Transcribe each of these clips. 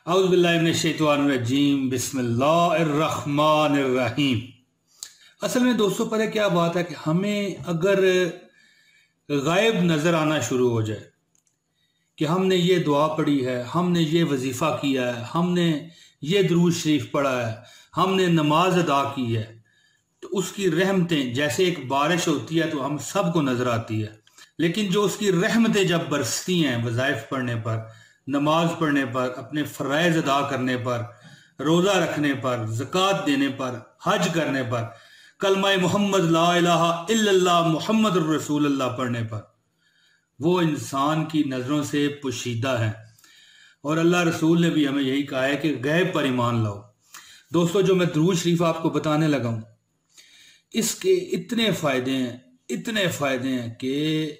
औज़ु बिल्लाहि मिनश्शैतानिर्रजीम बिस्मिल्लाहिर्रहमानिर्रहीम। असल में दोस्तों पता क्या बात है कि हमें अगर गायब नज़र आना शुरू हो जाए कि हमने ये दुआ पढ़ी है, हमने ये वजीफ़ा किया है, हमने ये दुरूद शरीफ पढ़ा है, हमने नमाज अदा की है, तो उसकी रहमतें जैसे एक बारिश होती है तो हम सबको नज़र आती है, लेकिन जो उसकी रहमतें जब बरसती हैं वज़ाइफ पढ़ने पर, नमाज पढ़ने पर, अपने फ़राइज़ अदा करने पर, रोज़ा रखने पर, ज़कात देने पर, हज करने पर, कलमा मोहम्मद ला इलाहा इल्लल्लाह मुहम्मदुर रसूलुल्लाह पढ़ने पर, वो इंसान की नज़रों से पोशीदा है। और अल्लाह रसूल ने भी हमें यही कहा है कि गैब पर ईमान लाओ। दोस्तों, जो मैं दुरूद शरीफ आपको बताने लगा हूँ, इसके इतने फ़ायदे हैं कि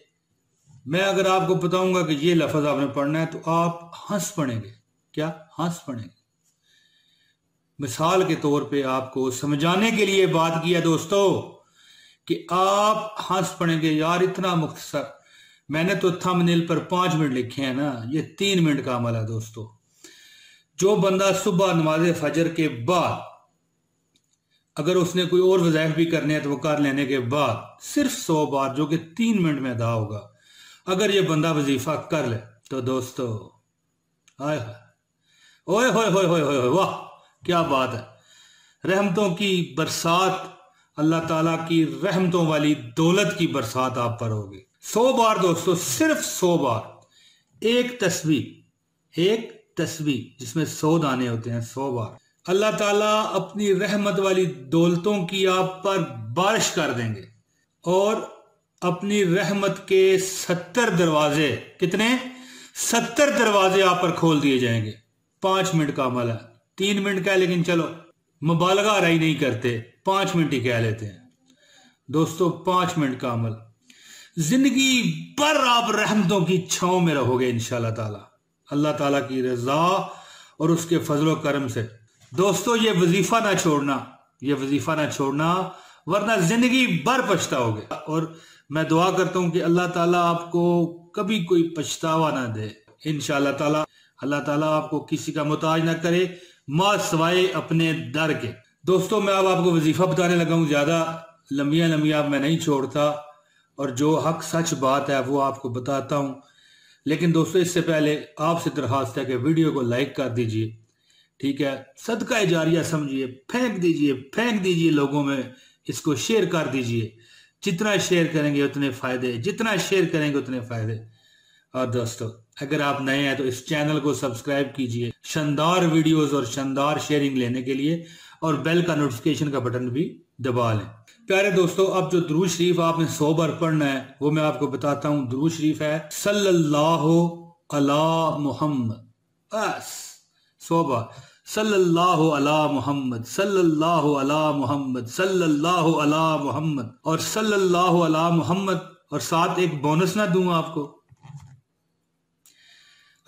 मैं अगर आपको बताऊंगा कि ये लफ्ज़ आपने पढ़ना है तो आप हंस पड़ेंगे। क्या हंस पड़ेंगे? मिसाल के तौर पे आपको समझाने के लिए बात किया दोस्तों कि आप हंस पड़ेंगे। यार इतना मुख्तसर, मैंने तो थंबनेल पर 5 मिनट लिखे हैं ना, ये 3 मिनट का अमल है दोस्तों। जो बंदा सुबह नमाज फजर के बाद, अगर उसने कोई और वज़ाइफ भी करने हैं तो वो कर लेने के बाद सिर्फ 100 बार, जो कि 3 मिनट में अदा होगा, अगर ये बंदा वजीफा कर ले तो दोस्तों आय ओए होए होए होए होए, वाह क्या बात है। रहमतों की बरसात, अल्लाह ताला की रहमतों वाली दौलत की बरसात आप पर होगी। 100 बार दोस्तों, सिर्फ 100 बार। एक तस्बीह जिसमें 100 दाने होते हैं, 100 बार अल्लाह ताला अपनी रहमत वाली दौलतों की आप पर बारिश कर देंगे और अपनी रहमत के 70 दरवाजे, कितने 70 दरवाजे आप पर खोल दिए जाएंगे। 5 मिनट का अमल है, 3 मिनट का है, लेकिन चलो मुबालगा रही नहीं करते, 5 मिनट ही कह लेते हैं दोस्तों। 5 मिनट का अमल, जिंदगी भर आप रहमतों की छांव में रहोगे इंशाअल्लाह ताला, अल्लाह ताला की रजा और उसके फजलो करम से। दोस्तों ये वजीफा ना छोड़ना, वरना जिंदगी भर पछताओगे। और मैं दुआ करता हूं कि अल्लाह ताला आपको कभी कोई पछतावा ना दे इंशाअल्लाह ताला। अल्लाह ताला आपको किसी का मुताज ना करे मा सवाए अपने दर के। दोस्तों मैं अब आपको वजीफा बताने लगा हूं, ज्यादा लंबिया मैं नहीं छोड़ता, और जो हक सच बात है वो आपको बताता हूं। लेकिन दोस्तों इससे पहले आपसे दरखास्त है कि वीडियो को लाइक कर दीजिए, ठीक है, सदका जारिया समझिए, फेंक दीजिए लोगों में, इसको शेयर कर दीजिए। जितना शेयर करेंगे उतने फायदे। और दोस्तों अगर आप नए हैं तो इस चैनल को सब्सक्राइब कीजिए शानदार वीडियोस और शानदार शेयरिंग लेने के लिए, और बेल का नोटिफिकेशन का बटन भी दबा लें। प्यारे दोस्तों, अब जो दुरूद शरीफ आपने 100 बार पढ़ना है वो मैं आपको बताता हूँ। दुरूद शरीफ है सल्लल्लाहु अला मुहम्मद, बस 100 बार सल्लल्लाहु अला मुहम्मद, सल्लल्लाहु अला मुहम्मद, सल्लल्लाहु अला मुहम्मद और सल्लल्लाहु अला मुहम्मद। और साथ एक बोनस ना दूं आपको,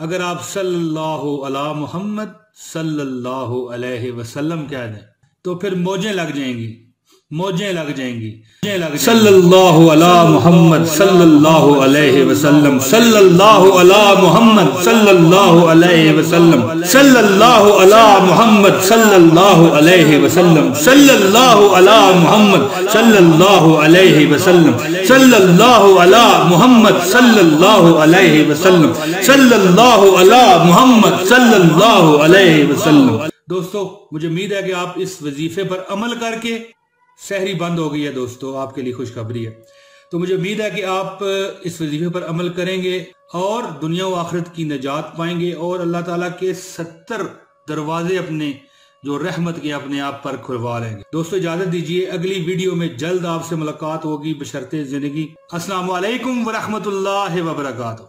अगर आप सल्लल्लाहु अला मुहम्मद सल्लल्लाहु अलैहि वसल्लम कह दें तो फिर मौजें लग जाएंगी। सल्लल्लाहु अला मुहम्मद सल्लल्लाहु अलैहि वसल्लम, सल्लल्लाहु अला मुहम्मद सल्लल्लाहु अलैहि वसल्लम, सल्लल्लाहु अला मुहम्मद सल्लल्लाहु अलैहि वसल्लम, सल्लल्लाहु अला मुहम्मद सल्लल्लाहु अलैहि वसल्लम, सल्लल्लाहु अला मुहम्मद सल्लल्लाहु अलैहि वसल्लम, सल्लल्लाहु अला मुहम्मद सल्लल्लाहु अलैहि वसल्लम। दोस्तों मुझे उम्मीद है कि आप इस वजीफे पर अमल करके, सहरी बंद हो गई है दोस्तों, आपके लिए खुशखबरी है, तो मुझे उम्मीद है कि आप इस वजीफे पर अमल करेंगे और दुनिया व आखिरत की निजात पाएंगे, और अल्लाह ताला के 70 दरवाजे अपने जो रहमत के अपने आप पर खुलवा लेंगे। दोस्तों इजाजत दीजिए, अगली वीडियो में जल्द आपसे मुलाकात होगी बशर्ते जिंदगी। अस्सलाम वालेकुम व रहमतुल्लाहि व बरकातहू।